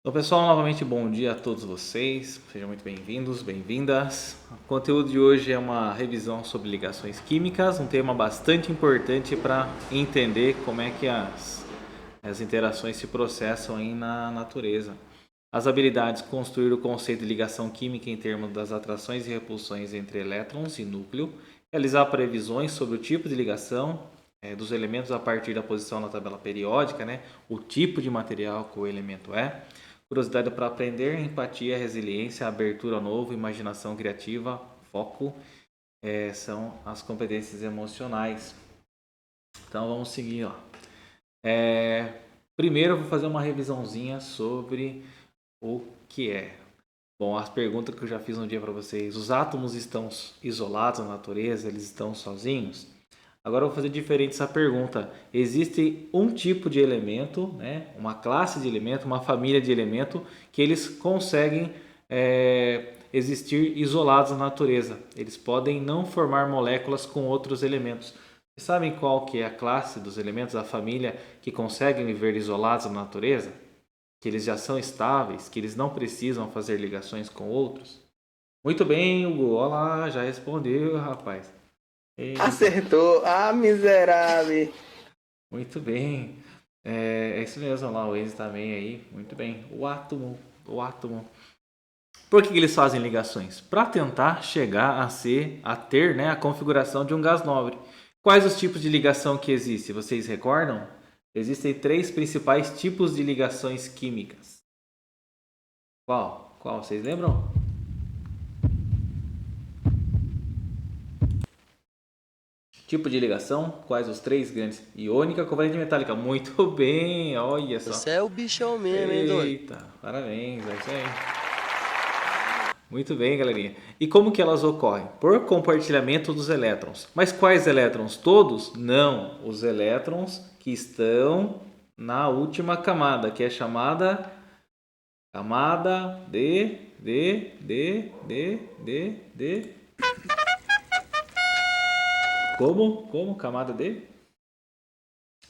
Então, pessoal, novamente bom dia a todos vocês. Sejam muito bem-vindos, bem-vindas. O conteúdo de hoje é uma revisão sobre ligações químicas, um tema bastante importante para entender como é que as interações se processam aí na natureza. As habilidades de construir o conceito de ligação química em termos das atrações e repulsões entre elétrons e núcleo, realizar previsões sobre o tipo de ligação dos elementos a partir da posição na tabela periódica, né? O tipo de material que o elemento é. Curiosidade para aprender, empatia, resiliência, abertura ao novo, imaginação criativa, foco, são as competências emocionais. Então vamos seguir, ó. Primeiro eu vou fazer uma revisãozinha sobre o que é. Bom, as perguntas que eu já fiz um dia para vocês. Os átomos estão isolados na natureza? Eles estão sozinhos? Agora eu vou fazer diferente essa pergunta. Existe um tipo de elemento, né, uma classe de elemento, uma família de elemento que eles conseguem existir isolados na natureza. Eles podem não formar moléculas com outros elementos. Vocês sabem qual que é a classe dos elementos, a família que conseguem viver isolados na natureza? Que eles já são estáveis, que eles não precisam fazer ligações com outros? Muito bem, Hugo. Olha lá, já respondeu, rapaz. Eita. Acertou! Ah, miserável! Muito bem. É isso mesmo, lá o Enzo também aí. Muito bem. O átomo. Por que eles fazem ligações? Para tentar chegar a ter, né, a configuração de um gás nobre. Quais os tipos de ligação que existem? Vocês recordam? Existem três principais tipos de ligações químicas. Qual? Qual? Vocês lembram? Tipo de ligação? Quais os três grandes? Iônica, covalente e metálica. Muito bem, olha só. Você é o bichão mesmo, hein, doido? Eita, parabéns, é isso aí. Muito bem, galerinha. E como que elas ocorrem? Por compartilhamento dos elétrons. Mas quais elétrons? Todos? Não. Os elétrons que estão na última camada, que é chamada camada de. Como? Camada de?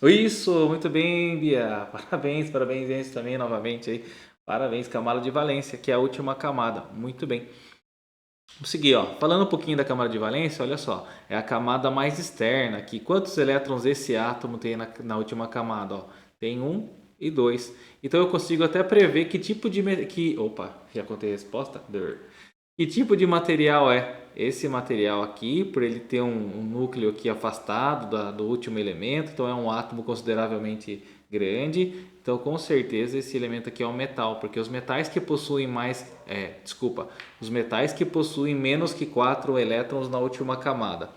Isso, muito bem, Bia. Parabéns, parabéns, gente, também novamente aí. Parabéns, camada de valência, que é a última camada. Muito bem. Vamos seguir, ó. Falando um pouquinho da camada de valência, olha só. É a camada mais externa aqui. Quantos elétrons esse átomo tem na última camada? Ó? Tem um e dois. Então eu consigo até prever que tipo de. Opa, já contei a resposta? Que tipo de material é? Esse material aqui, por ele ter um núcleo aqui afastado do último elemento, então é um átomo consideravelmente grande. Então, com certeza, esse elemento aqui é um metal, porque os metais que possuem os metais que possuem menos que 4 elétrons na última camada.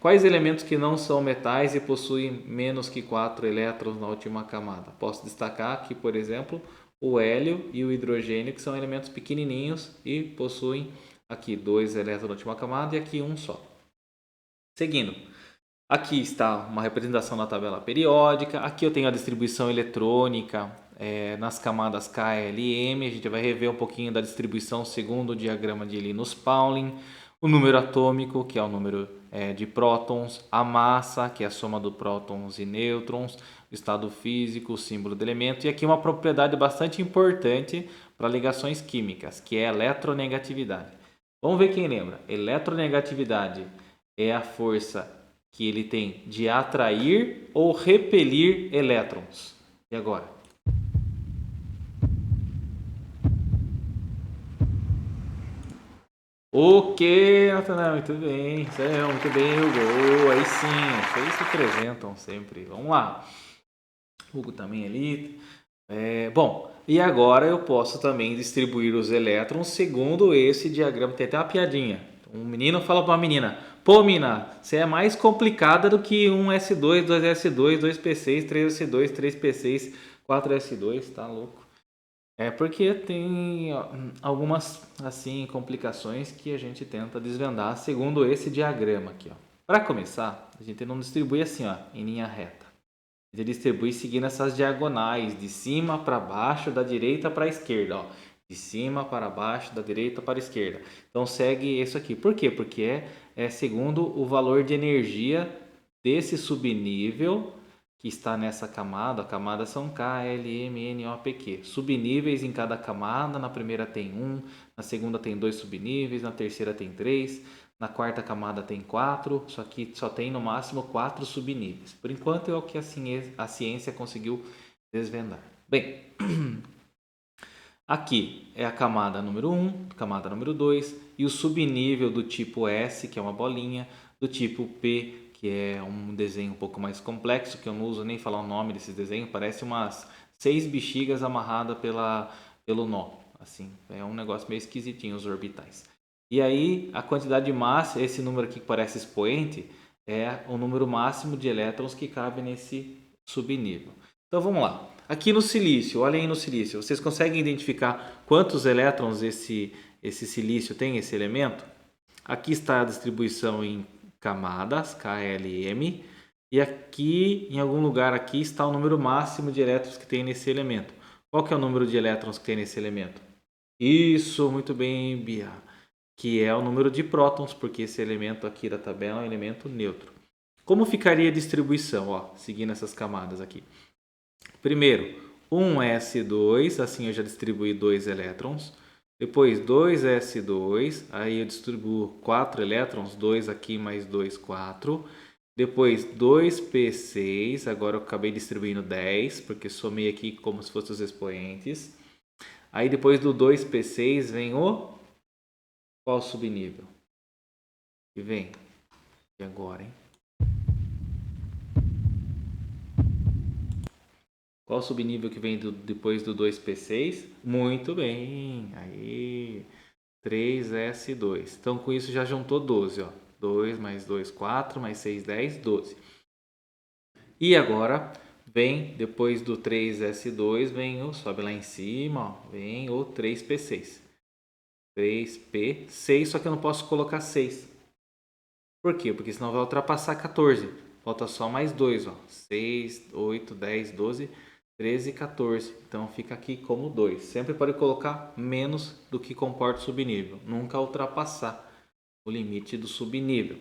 Quais elementos que não são metais e possuem menos que 4 elétrons na última camada? Posso destacar aqui, por exemplo, o hélio e o hidrogênio, que são elementos pequenininhos e possuem aqui 2 elétrons na última camada e aqui um só. Seguindo, aqui está uma representação da tabela periódica, aqui eu tenho a distribuição eletrônica nas camadas K, L e M, a gente vai rever um pouquinho da distribuição segundo o diagrama de Linus-Pauling, o número atômico, que é o número de prótons, a massa, que é a soma dos prótons e nêutrons, o estado físico, o símbolo do elemento, e aqui uma propriedade bastante importante para ligações químicas, que é a eletronegatividade. Vamos ver quem lembra. Eletronegatividade é a força que ele tem de atrair ou repelir elétrons. E agora? O que, Natanael? Muito bem. Céu, muito bem, Hugo. Aí sim, vocês se apresentam sempre. Vamos lá. Hugo também ali. Bom, e agora eu posso também distribuir os elétrons segundo esse diagrama. Tem até uma piadinha. Um menino fala para uma menina: pô, mina, você é mais complicada do que um S2, 2S2, 2P6, 3S2, 3P6, 4S2, tá louco? Porque tem algumas assim complicações que a gente tenta desvendar segundo esse diagrama aqui, ó. Para começar, a gente não distribui assim, ó, em linha reta. A gente distribui seguindo essas diagonais, de cima para baixo, da direita para a esquerda, ó. De cima para baixo, da direita para a esquerda. Então segue isso aqui. Por quê? Porque é segundo o valor de energia desse subnível que está nessa camada, a camada são K, L, M, N, O, P, Q. Subníveis em cada camada, na primeira tem 1, na segunda tem 2 subníveis, na terceira tem 3, na quarta camada tem 4, só que só tem no máximo 4 subníveis. Por enquanto é o que a ciência conseguiu desvendar. Bem, aqui é a camada número 1, camada número 2 e o subnível do tipo S, que é uma bolinha, do tipo P, que é um desenho um pouco mais complexo, que eu não uso nem falar o nome desses desenhos, parece umas 6 bexigas amarradas pelo nó, assim, é um negócio meio esquisitinho os orbitais. E aí a quantidade máxima, esse número aqui que parece expoente, é o número máximo de elétrons que cabe nesse subnível. Então vamos lá. Aqui no silício, olhem aí no silício, vocês conseguem identificar quantos elétrons esse silício tem, esse elemento? Aqui está a distribuição em camadas, KLM, e aqui, em algum lugar aqui, está o número máximo de elétrons que tem nesse elemento. Qual que é o número de elétrons que tem nesse elemento? Isso, muito bem, Bia. Que é o número de prótons, porque esse elemento aqui da tabela é um elemento neutro. Como ficaria a distribuição, ó, seguindo essas camadas aqui? Primeiro, 1s2, assim eu já distribuí 2 elétrons. Depois 2s2, aí eu distribuo 4 elétrons, 2 aqui mais 2, 4. Depois 2p6, agora eu acabei distribuindo 10, porque somei aqui como se fossem os expoentes. Aí depois do 2p6 vem o... Qual subnível? Que vem? E agora, hein? Qual subnível que vem depois do 2p6? Muito bem, aí 3s2. Então com isso já juntou 12, ó. 2 mais 2, 4, mais 6, 10, 12. E agora vem, depois do 3s2, vem o, sobe lá em cima, ó, vem o 3p6. 3p6, só que eu não posso colocar 6. Por quê? Porque senão vai ultrapassar 14. Falta só mais 2, ó. 6, 8, 10, 12... 13 e 14, então fica aqui como 2. Sempre pode colocar menos do que comporta o subnível, nunca ultrapassar o limite do subnível.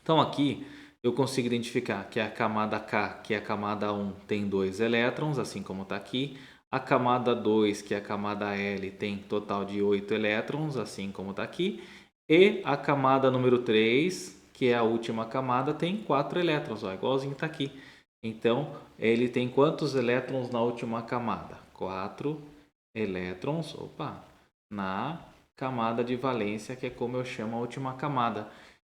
Então aqui eu consigo identificar que a camada K, que é a camada 1, tem 2 elétrons, assim como está aqui. A camada 2, que é a camada L, tem total de 8 elétrons, assim como está aqui. E a camada número 3, que é a última camada, tem 4 elétrons, ó, igualzinho está aqui. Então, ele tem quantos elétrons na última camada? 4 elétrons, na camada de valência, que é como eu chamo a última camada.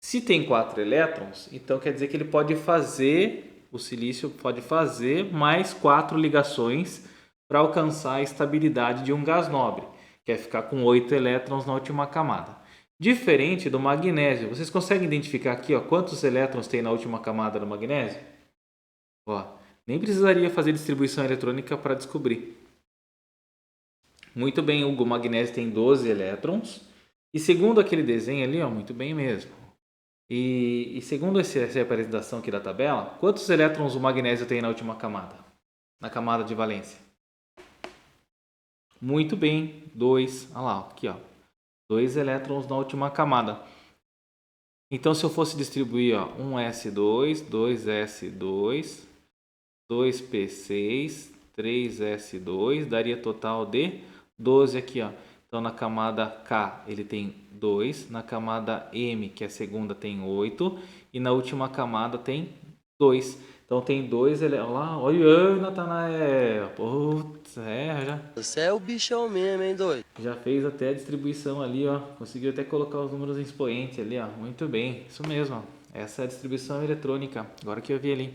Se tem 4 elétrons, então quer dizer que ele pode fazer, o silício pode fazer mais 4 ligações para alcançar a estabilidade de um gás nobre, que é ficar com 8 elétrons na última camada. Diferente do magnésio, vocês conseguem identificar aqui, ó, quantos elétrons tem na última camada do magnésio? Ó, nem precisaria fazer distribuição eletrônica para descobrir. Muito bem, Hugo, o magnésio tem 12 elétrons. E segundo aquele desenho ali, ó, muito bem mesmo. E segundo essa apresentação aqui da tabela, quantos elétrons o magnésio tem na última camada? Na camada de valência? Muito bem, 2. Olha lá, aqui, ó. 2 elétrons na última camada. Então, se eu fosse distribuir, ó, 1s2, 2s2... 2p6, 3s2, daria total de 12 aqui, ó. Então na camada K ele tem 2, na camada M, que é a segunda, tem 8 e na última camada tem 2. Então tem 2, olha lá, olha, Natanael, putz, já. Você é o bichão mesmo, hein, doido? Já fez até a distribuição ali, ó. Conseguiu até colocar os números em expoente ali, ó. Muito bem, isso mesmo, ó. Essa é a distribuição eletrônica, agora que eu vi ali.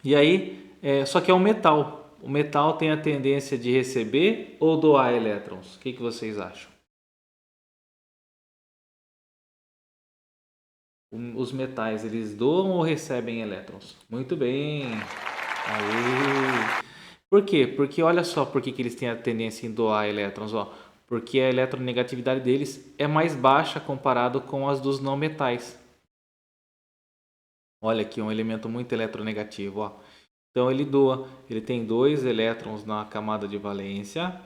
E aí, só que é um metal. O metal tem a tendência de receber ou doar elétrons? O que vocês acham? Os metais, eles doam ou recebem elétrons? Muito bem. Aí. Por quê? Porque olha só por que eles têm a tendência em doar elétrons. Ó. Porque a eletronegatividade deles é mais baixa comparado com as dos não metais. Olha aqui, um elemento muito eletronegativo. Ó. Então ele doa, ele tem 2 elétrons na camada de valência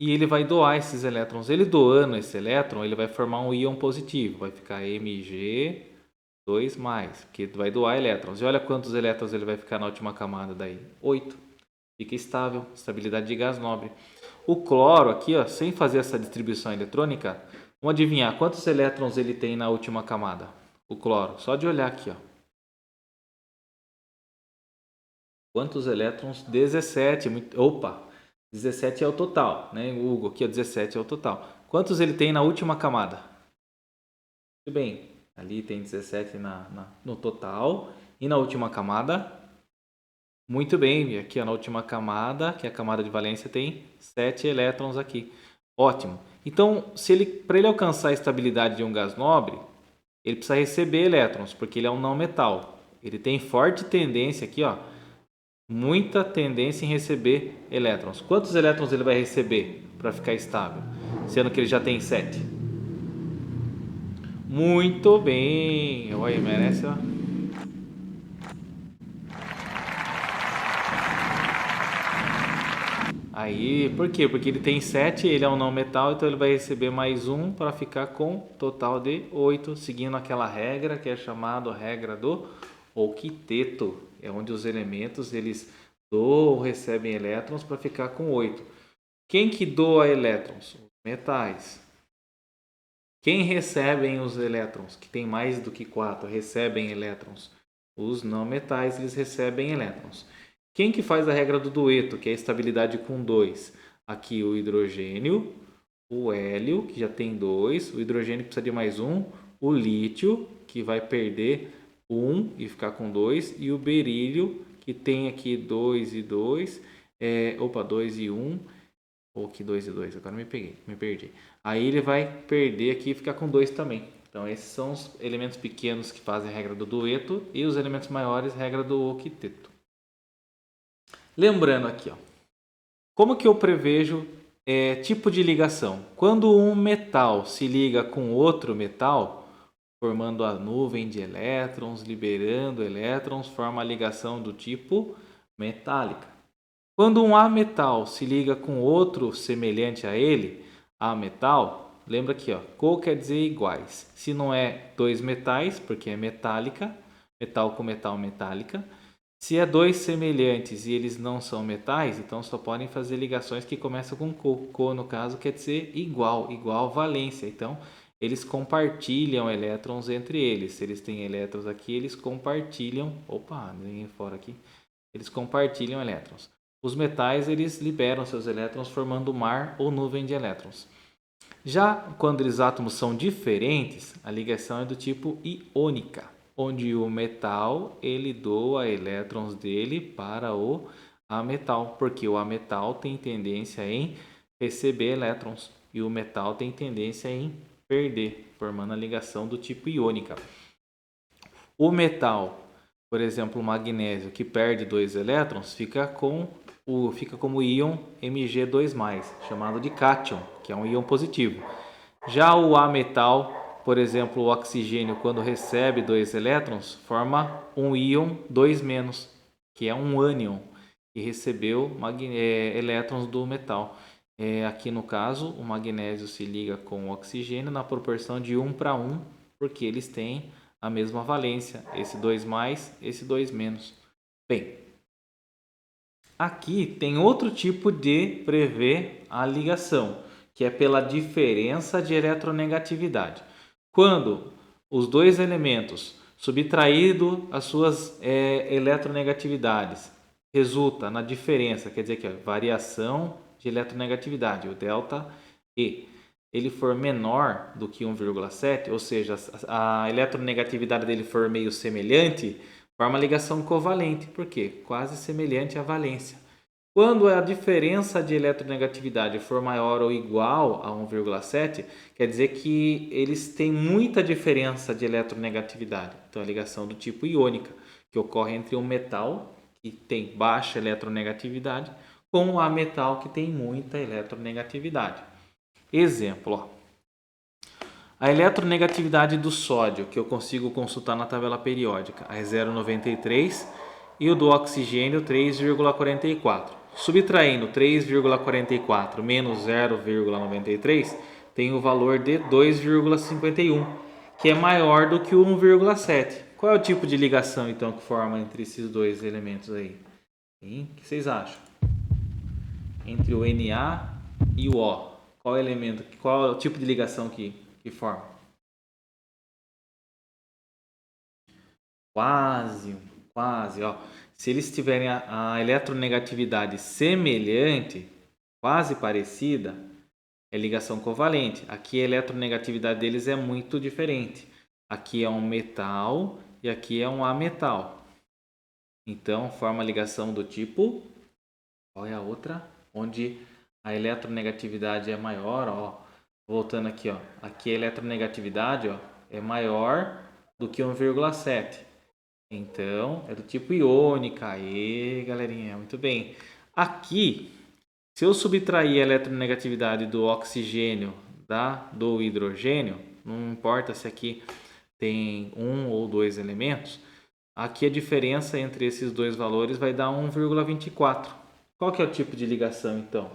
e ele vai doar esses elétrons. Ele doando esse elétron, ele vai formar um íon positivo, vai ficar Mg 2 mais, que vai doar elétrons. E olha quantos elétrons ele vai ficar na última camada daí. 8. Fica estável, estabilidade de gás nobre. O cloro aqui, ó, sem fazer essa distribuição eletrônica, vamos adivinhar quantos elétrons ele tem na última camada? O cloro, só de olhar aqui, ó. Quantos elétrons? 17. Opa! 17 é o total, né? O Hugo aqui, ó, 17 é o total. Quantos ele tem na última camada? Muito bem, ali tem 17 no total. E na última camada? Muito bem, aqui ó, na última camada, que é a camada de valência, tem 7 elétrons aqui. Ótimo. Então, para ele alcançar a estabilidade de um gás nobre, ele precisa receber elétrons, porque ele é um não metal. Ele tem forte tendência aqui, ó, muita tendência em receber elétrons. Quantos elétrons ele vai receber para ficar estável? Sendo que ele já tem 7. Muito bem. Olha, merece, ó. Aí, por quê? Porque ele tem 7, ele é um não metal, então ele vai receber mais 1 para ficar com total de 8, seguindo aquela regra que é chamada regra do octeto. É onde os elementos eles doam ou recebem elétrons para ficar com 8. Quem que doa elétrons? Os metais. Quem recebem os elétrons, que tem mais do que 4, recebem elétrons? Os não metais, eles recebem elétrons. Quem que faz a regra do dueto, que é a estabilidade com 2? Aqui o hidrogênio, o hélio, que já tem 2, o hidrogênio que precisa de mais 1, o lítio, que vai perder 1 e ficar com 2, e o berílio, que tem aqui 2 e 2, 2 e 1, ou que 2 e 2, agora me perdi. Aí ele vai perder aqui e ficar com 2 também. Então esses são os elementos pequenos que fazem a regra do dueto e os elementos maiores, regra do octeto. Lembrando aqui, ó, como que eu prevejo tipo de ligação? Quando um metal se liga com outro metal, formando a nuvem de elétrons, liberando elétrons, forma a ligação do tipo metálica. Quando um ametal se liga com outro semelhante a ele, ametal, lembra aqui, ó, co quer dizer iguais. Se não é dois metais, porque é metálica, metal com metal metálica. Se é dois semelhantes e eles não são metais, então só podem fazer ligações que começam com co. Co, no caso, quer dizer igual, igual valência. Então, eles compartilham elétrons entre eles. Se eles têm elétrons aqui, eles compartilham... Opa, ninguém fora aqui. Eles compartilham elétrons. Os metais, eles liberam seus elétrons formando mar ou nuvem de elétrons. Já quando os átomos são diferentes, a ligação é do tipo iônica, onde o metal ele doa elétrons dele para o ametal, porque o ametal tem tendência em receber elétrons e o metal tem tendência em perder, formando a ligação do tipo iônica. O metal, por exemplo, o magnésio, que perde 2 elétrons, fica como íon Mg2+, chamado de cátion, que é um íon positivo. Já o ametal, por exemplo, o oxigênio, quando recebe 2 elétrons, forma um íon 2-, que é um ânion, que recebeu elétrons do metal. Aqui no caso, o magnésio se liga com o oxigênio na proporção de 1:1, porque eles têm a mesma valência, esse 2+, esse 2-. Bem, aqui tem outro tipo de prever a ligação, que é pela diferença de eletronegatividade. Quando os dois elementos, subtraído as suas eletronegatividades, resulta na diferença, quer dizer que a variação de eletronegatividade, o delta E, ele for menor do que 1,7, ou seja, a eletronegatividade dele for meio semelhante, forma ligação covalente. Por quê? Quase semelhante à valência. Quando a diferença de eletronegatividade for maior ou igual a 1,7, quer dizer que eles têm muita diferença de eletronegatividade. Então, a ligação do tipo iônica, que ocorre entre um metal, que tem baixa eletronegatividade, com um ametal, que tem muita eletronegatividade. Exemplo, ó. A eletronegatividade do sódio, que eu consigo consultar na tabela periódica, é 0,93 e o do oxigênio 3,44. Subtraindo 3,44 menos 0,93, tem o valor de 2,51. que é maior do que o 1,7. Qual é o tipo de ligação, então, que forma entre esses dois elementos aí? Hein? O que vocês acham? Entre o Na e o O. Qual é o elemento, qual é o tipo de ligação que forma? Quase, quase, ó. Se eles tiverem a eletronegatividade semelhante, quase parecida, é ligação covalente. Aqui a eletronegatividade deles é muito diferente. Aqui é um metal e aqui é um ametal. Então forma a ligação do tipo. Qual é a outra? Onde a eletronegatividade é maior, ó. Voltando aqui, ó. Aqui a eletronegatividade, ó, é maior do que 1,7. Então, é do tipo iônica. Aí, galerinha, muito bem. Aqui, se eu subtrair a eletronegatividade do oxigênio do hidrogênio, não importa se aqui tem um ou dois elementos, aqui a diferença entre esses dois valores vai dar 1,24. Qual que é o tipo de ligação, então,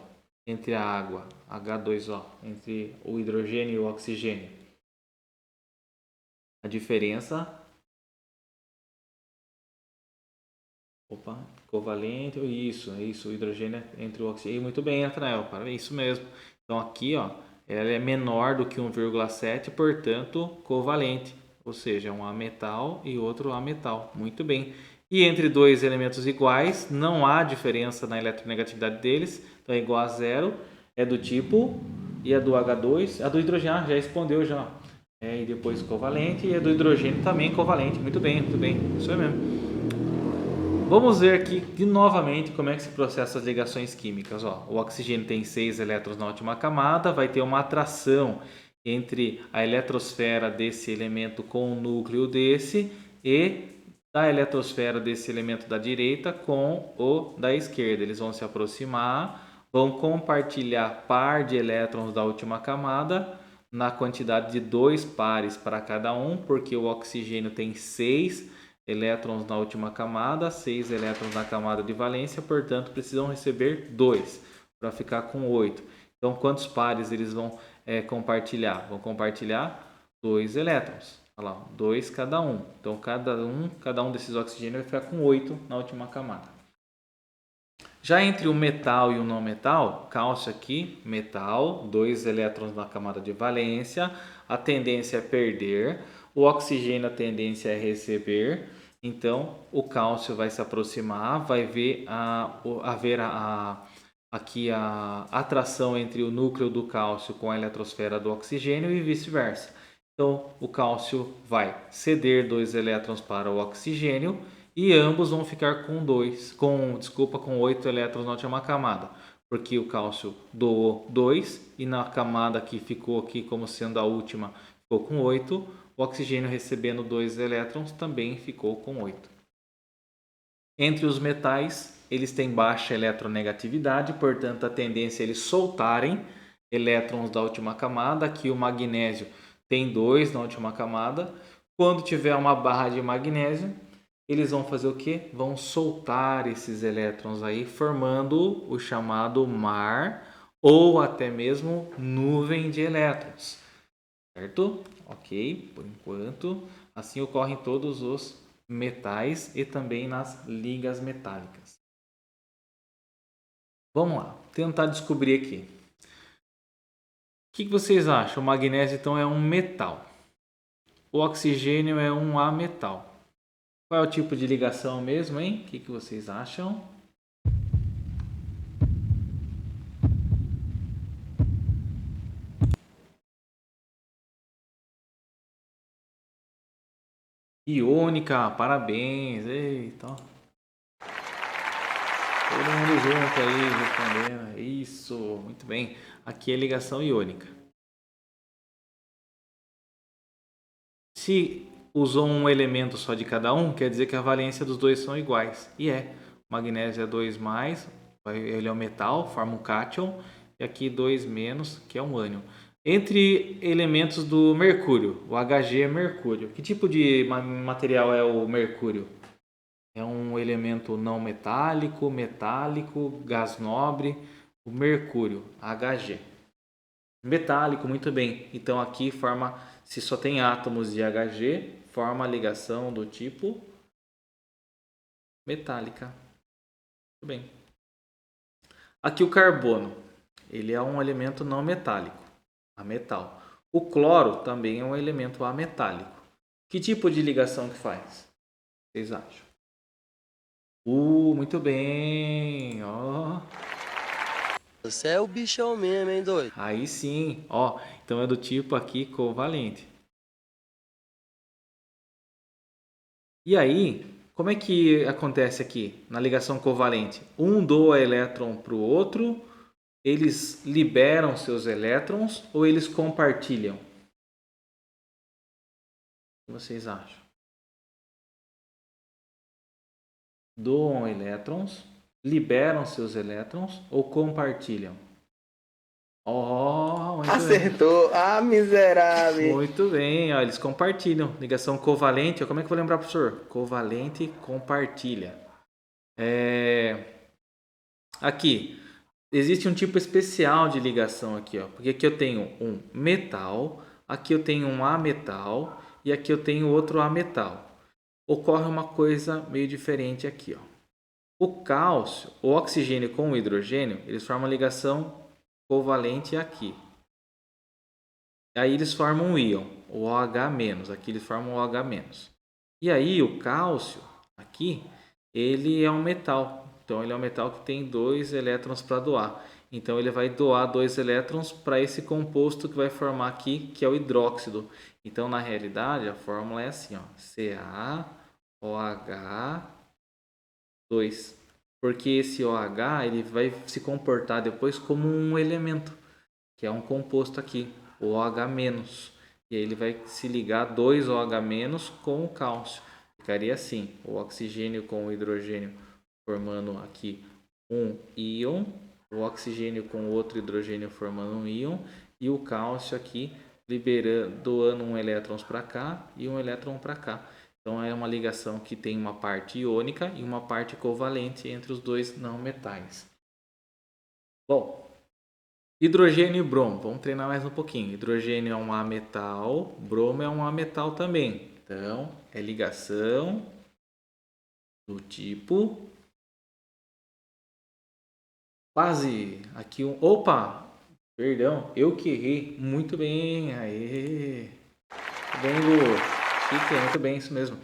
entre a água, H2O, entre o hidrogênio e o oxigênio? A diferença... Opa, covalente, isso, o hidrogênio entre o oxigênio. Muito bem, Rafael, parabéns, isso mesmo. Então aqui, ó, ela é menor do que 1,7, portanto, covalente, ou seja, um ametal e outro ametal. Muito bem. E entre dois elementos iguais, não há diferença na eletronegatividade deles, então é igual a zero, é do tipo, e a do H2, a do hidrogênio já respondeu já. E depois covalente, e a do hidrogênio também covalente. Muito bem, isso é mesmo. Vamos ver aqui de novamente como é que se processa as ligações químicas. Ó, o oxigênio tem 6 elétrons na última camada, vai ter uma atração entre a eletrosfera desse elemento com o núcleo desse e da eletrosfera desse elemento da direita com o da esquerda. Eles vão se aproximar, vão compartilhar par de elétrons da última camada na quantidade de 2 pares para cada um, porque o oxigênio tem 6 elétrons na última camada, 6 elétrons na camada de valência, portanto precisam receber 2 para ficar com 8. Então quantos pares eles vão compartilhar? Vão compartilhar 2 elétrons. Olha lá, 2 cada um. Então cada um desses oxigênios vai ficar com 8 na última camada. Já entre o metal e o não metal, cálcio aqui, metal, 2 elétrons na camada de valência, a tendência é perder, o oxigênio a tendência é receber, então o cálcio vai se aproximar, vai haver aqui a atração entre o núcleo do cálcio com a eletrosfera do oxigênio e vice-versa. Então o cálcio vai ceder 2 elétrons para o oxigênio, e ambos vão ficar com 8 elétrons na última camada, porque o cálcio doou 2 e na camada que ficou aqui como sendo a última ficou com 8, o oxigênio recebendo 2 elétrons também ficou com 8. Entre os metais, eles têm baixa eletronegatividade, portanto a tendência é eles soltarem elétrons da última camada. Aqui o magnésio tem 2 na última camada. Quando tiver uma barra de magnésio, eles vão fazer o que? Vão soltar esses elétrons aí, formando o chamado mar ou até mesmo nuvem de elétrons. Certo? Ok, por enquanto. Assim ocorre em todos os metais e também nas ligas metálicas. Vamos lá, tentar descobrir aqui. O que vocês acham? O magnésio então é um metal. O oxigênio é um ametal. Qual é o tipo de ligação mesmo, hein? O que vocês acham? Iônica, parabéns! Eita! Todo mundo junto aí respondendo. Isso, muito bem. Aqui é ligação iônica. Se usou um elemento só de cada um, quer dizer que a valência dos dois são iguais. E é. O magnésio é 2+, ele é um metal, forma um cátion. E aqui 2-, que é um ânion. Entre elementos do mercúrio, o Hg é mercúrio. Que tipo de material é o mercúrio? É um elemento não metálico, gás nobre, o mercúrio, Hg. Metálico, muito bem. Então aqui forma Se só tem átomos de Hg, forma a ligação do tipo metálica. Muito bem. Aqui o carbono, ele é um elemento não metálico, ametal. O cloro também é um elemento ametálico. Que tipo de ligação que faz? Vocês acham? Muito bem. Ó. Você é o bichão mesmo, hein, doido? Aí sim. Ó, então é do tipo aqui covalente. E aí, como é que acontece aqui na ligação covalente? Um doa elétron para o outro, eles liberam seus elétrons ou eles compartilham? O que vocês acham? Doam elétrons, liberam seus elétrons ou compartilham? Oh, muito bem. Acertou. Ah, miserável. Muito bem, ó, eles compartilham. Ligação covalente, ó, como é que eu vou lembrar, professor? Covalente compartilha. Aqui, existe um tipo especial de ligação aqui, ó, porque aqui eu tenho um metal, aqui eu tenho um ametal e aqui eu tenho outro ametal. Ocorre uma coisa meio diferente aqui, ó. O cálcio, o oxigênio com o hidrogênio, eles formam uma ligação covalente aqui. Aí eles formam um íon, o OH-, aqui eles formam o OH-. E aí o cálcio, aqui, ele é um metal. Então ele é um metal que tem 2 elétrons para doar. Então ele vai doar 2 elétrons para esse composto que vai formar aqui, que é o hidróxido. Então na realidade a fórmula é assim, ó, CaOH2. Porque esse OH ele vai se comportar depois como um elemento, que é um composto aqui, o OH-. E aí ele vai se ligar 2 OH- com o cálcio. Ficaria assim, o oxigênio com o hidrogênio formando aqui um íon, o oxigênio com o outro hidrogênio formando um íon e o cálcio aqui doando um elétron para cá e um elétron para cá. Então é uma ligação que tem uma parte iônica e uma parte covalente entre os dois não metais. Bom, hidrogênio e bromo, vamos treinar mais um pouquinho. Hidrogênio é um ametal, bromo é um ametal também. Então é ligação do tipo quase aqui um. Opa! Perdão, eu que errei. Muito bem, aê! Muito bem, Lu. Chique, muito bem, isso mesmo.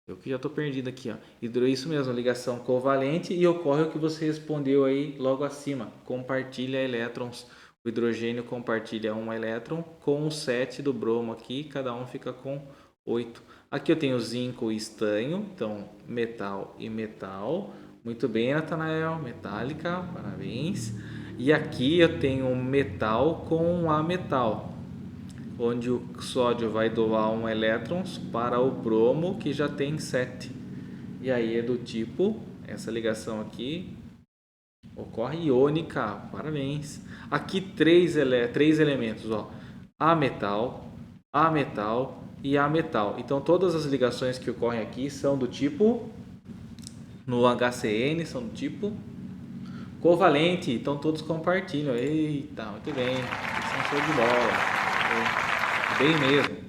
Eu que já estou perdido aqui, ó. Isso mesmo, ligação covalente e ocorre o que você respondeu aí logo acima. Compartilha elétrons. O hidrogênio compartilha um elétron com o 7 do bromo aqui, cada um fica com 8. Aqui eu tenho zinco e estanho, então metal e metal. Muito bem, Natanael, metálica, parabéns. E aqui eu tenho metal com um ametal, onde o sódio vai doar um elétron para o bromo que já tem 7. E aí é do tipo, essa ligação aqui ocorre iônica, parabéns. Aqui três elementos, ó, ametal, ametal e ametal. Então todas as ligações que ocorrem aqui são do tipo, no HCN, são do tipo covalente, então todos compartilham. Eita, muito bem, isso é um show de bola. Bem mesmo.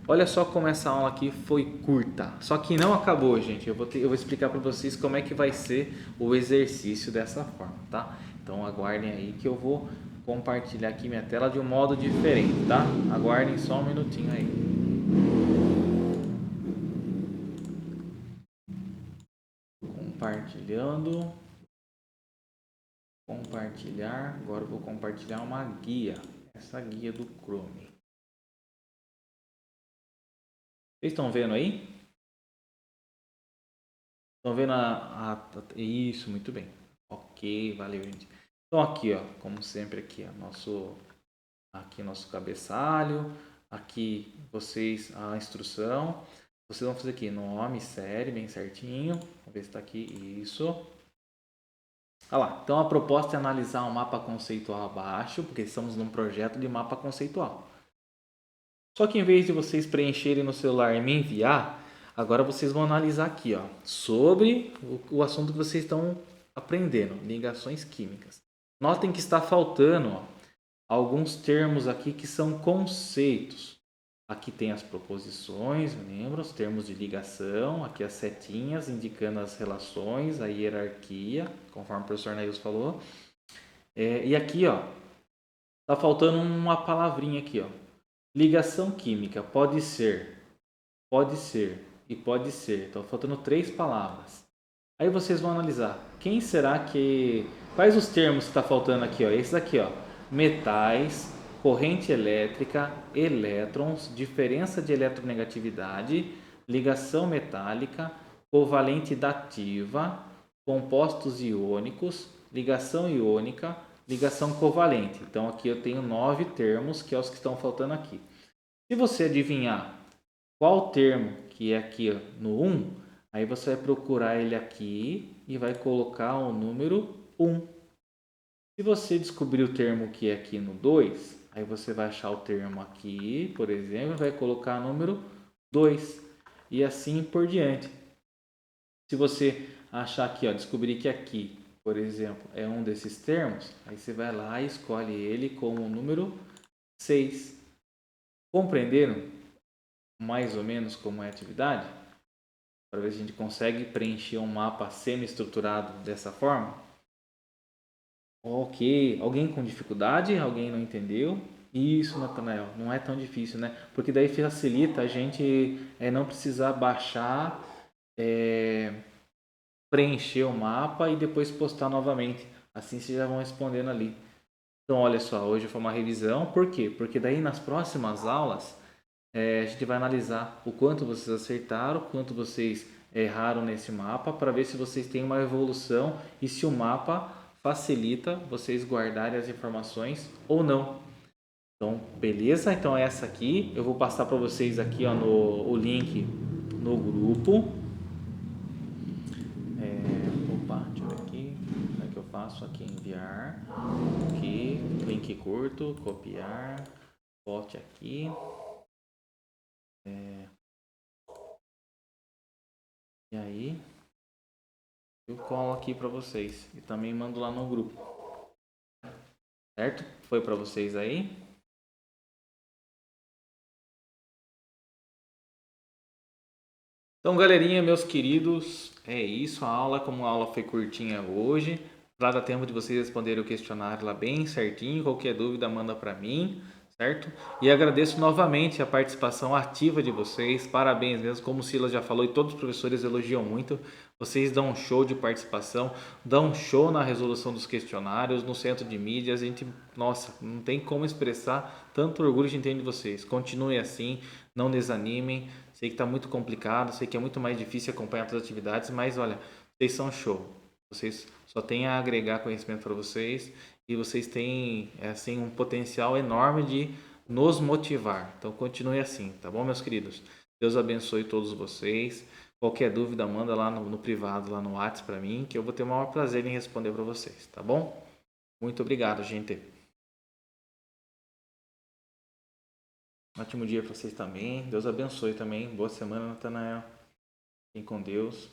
Olha só como essa aula aqui foi curta. Só que não acabou, gente. Eu vou explicar para vocês como é que vai ser o exercício dessa forma, tá? Então aguardem aí que eu vou compartilhar aqui minha tela de um modo diferente, tá? Aguardem só um minutinho aí. Compartilhando. Compartilhar. Agora eu vou compartilhar uma guia. Essa guia do Chrome. Vocês estão vendo aí? Estão vendo isso, muito bem. Ok, valeu, gente. Então aqui, ó, como sempre aqui, ó, nosso cabeçalho, aqui vocês a instrução. Vocês vão fazer aqui nome, série, bem certinho. Vamos ver se está aqui isso. Olha lá. Então a proposta é analisar um mapa conceitual abaixo, porque estamos num projeto de mapa conceitual. Só que em vez de vocês preencherem no celular e me enviar, agora vocês vão analisar aqui, ó, sobre o assunto que vocês estão aprendendo, ligações químicas. Notem que está faltando, ó, alguns termos aqui que são conceitos. Aqui tem as proposições, lembra? Os termos de ligação, aqui as setinhas indicando as relações, a hierarquia, conforme o professor Neils falou. E aqui, ó, tá faltando uma palavrinha aqui, ó. Ligação química, pode ser e pode ser. Estão faltando 3 palavras. Aí vocês vão analisar. Quem será que... Quais os termos que está faltando aqui, ó? Esses aqui, ó. Metais, corrente elétrica, elétrons, diferença de eletronegatividade, ligação metálica, covalente dativa, compostos iônicos, ligação iônica, ligação covalente. Então aqui eu tenho 9 termos, que é os que estão faltando aqui. Se você adivinhar qual termo que é aqui no 1, aí você vai procurar ele aqui e vai colocar o número 1. Se você descobrir o termo que é aqui no 2, aí você vai achar o termo aqui, por exemplo, vai colocar o número 2 e assim por diante. Se você achar aqui, ó, descobrir que aqui, por exemplo, é um desses termos, aí você vai lá e escolhe ele como o número 6. Compreenderam mais ou menos como é a atividade? Para ver se a gente consegue preencher um mapa semi-estruturado dessa forma. Ok, alguém com dificuldade? Alguém não entendeu? Isso, Natanael, não é tão difícil, né? Porque daí facilita a gente não precisar baixar, preencher o mapa e depois postar novamente. Assim vocês já vão respondendo ali. Então, olha só, hoje foi uma revisão. Por quê? Porque daí nas próximas aulas a gente vai analisar o quanto vocês acertaram, o quanto vocês erraram nesse mapa, para ver se vocês têm uma evolução e se o mapa facilita vocês guardarem as informações ou não. Então, beleza? Então essa aqui, eu vou passar para vocês aqui, ó, o link no grupo. Opa, deixa eu ver aqui, como é que eu faço aqui? Enviar, aqui, link curto, copiar, volte aqui. E aí, eu colo aqui para vocês e também mando lá no grupo. Certo? Foi para vocês aí? Então, galerinha, meus queridos, é isso. A aula, como a aula foi curtinha hoje, lá dá tempo de vocês responderem o questionário lá bem certinho. Qualquer dúvida, manda para mim, certo? E agradeço novamente a participação ativa de vocês. Parabéns mesmo, como o Silas já falou e todos os professores elogiam muito. Vocês dão um show de participação, dão um show na resolução dos questionários, no centro de mídias. A gente, nossa, não tem como expressar tanto orgulho que a gente tem de vocês. Continue assim, não desanimem. Sei que está muito complicado, sei que é muito mais difícil acompanhar todas as atividades, mas olha, vocês são show. Vocês só têm a agregar conhecimento para vocês e vocês têm assim um potencial enorme de nos motivar. Então continue assim, tá bom, meus queridos? Deus abençoe todos vocês. Qualquer dúvida, manda lá no privado, lá no WhatsApp para mim, que eu vou ter o maior prazer em responder para vocês, tá bom? Muito obrigado, gente. Ótimo dia para vocês também. Deus abençoe também. Boa semana, Natanael. Fiquem com Deus.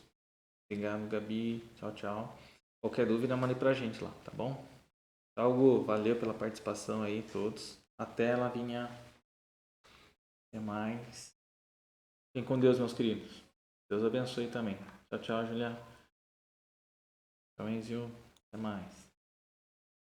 Obrigado, Gabi. Tchau, tchau. Qualquer dúvida, mande pra gente lá, tá bom? Tchau, Gu. Valeu pela participação aí, todos. Até, Lavinha. Até mais. Fiquem com Deus, meus queridos. Deus abençoe também. Tchau, tchau, Julia. Tchau, Enzio. Até mais.